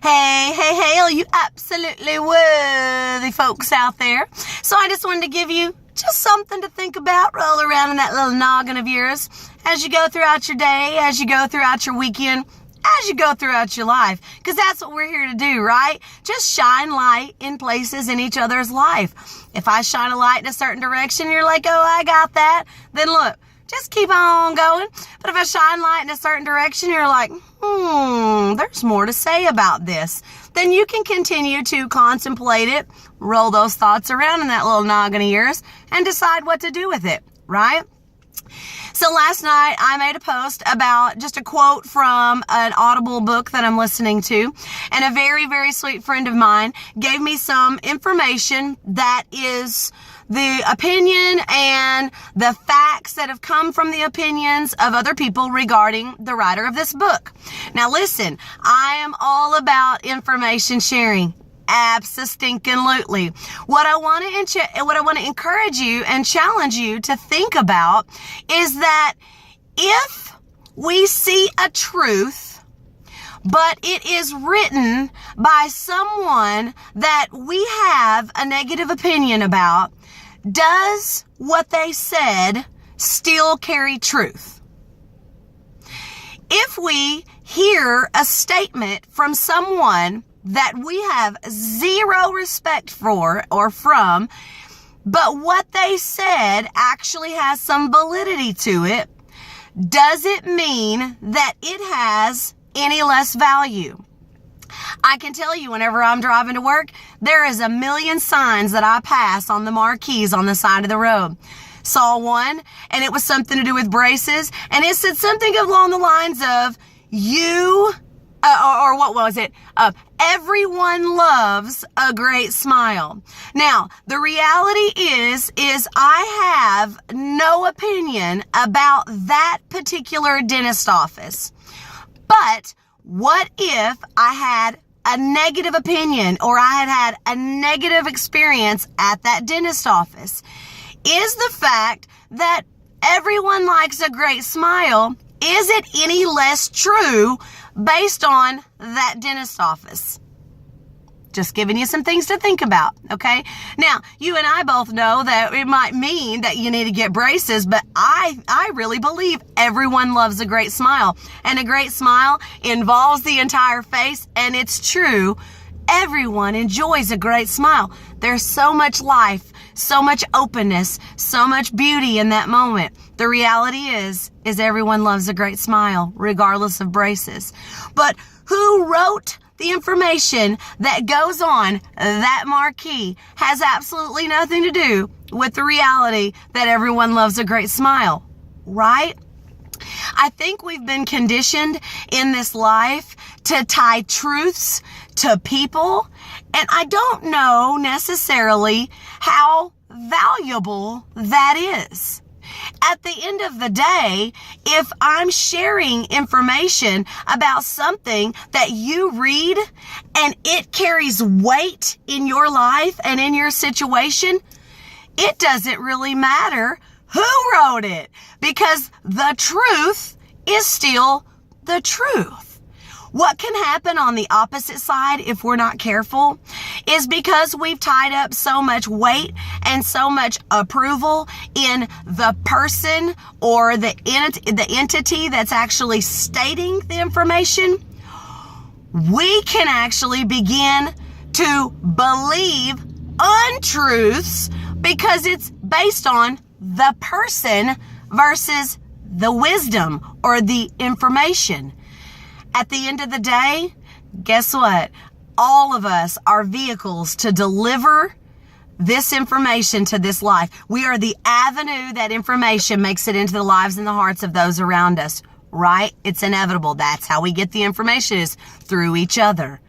Hey, all you absolutely worthy folks out there. So I just wanted to give you just something to think about, roll around in that little noggin of yours as you go throughout your day, as you go throughout your weekend, as you go throughout your life. Because that's what we're here to do, right? Just shine light in places in each other's life. If I shine a light in a certain direction, you're like, oh, I got that. Then look, just keep on going. But if I shine light in a certain direction, you're like, there's more to say about this. Then you can continue to contemplate it, roll those thoughts around in that little noggin of yours, and decide what to do with it, right? So last night I made a post about just a quote from an Audible book that I'm listening to, and a very, very sweet friend of mine gave me some information that is the opinion and the facts that have come from the opinions of other people regarding the writer of this book. Now listen, I am all about information sharing. Abso-stinkin-lutely. What I want to encourage you and challenge you to think about is that if we see a truth, but it is written by someone that we have a negative opinion about, does what they said still carry truth? If we hear a statement from someone that we have zero respect for or from, but what they said actually has some validity to it, does it mean that it has any less value? I can tell you, whenever I'm driving to work, there is a million signs that I pass on the marquees on the side of the road. Saw one, and it was something to do with braces, and it said something along the lines of, what was it? Everyone loves a great smile. Now, the reality is I have no opinion about that particular dentist office. But what if I had a negative opinion, or I had a negative experience at that dentist office? Is the fact that everyone likes a great smile, is it any less true based on that dentist office? Just giving you some things to think about, okay? Now, you and I both know that it might mean that you need to get braces, but I really believe everyone loves a great smile. And a great smile involves the entire face, and it's true. Everyone enjoys a great smile. There's so much life, so much openness, so much beauty in that moment. The reality is everyone loves a great smile, regardless of braces. But who wrote the information that goes on that marquee has absolutely nothing to do with the reality that everyone loves a great smile, right? I think we've been conditioned in this life to tie truths to people, and I don't know necessarily how valuable that is. At the end of the day, if I'm sharing information about something that you read and it carries weight in your life and in your situation, it doesn't really matter who wrote it, because the truth is still the truth. What can happen on the opposite side if we're not careful is because we've tied up so much weight and so much approval in the person or the entity that's actually stating the information, we can actually begin to believe untruths because it's based on the person versus the wisdom or the information. At the end of the day, guess what? All of us are vehicles to deliver this information to this life. We are the avenue that information makes it into the lives and the hearts of those around us, right? It's inevitable. That's how we get the information, is through each other.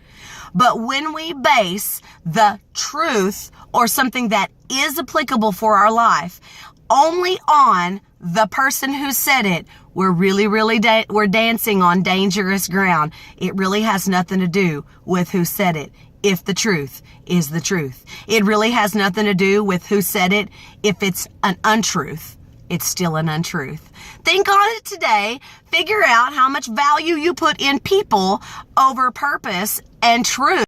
But when we base the truth or something that is applicable for our life only on the person who said it, we're dancing on dangerous ground. It really has nothing to do with who said it, if the truth is the truth. It really has nothing to do with who said it, if it's an untruth. it's still an untruth. Think on it today. Figure out how much value you put in people over purpose and truth.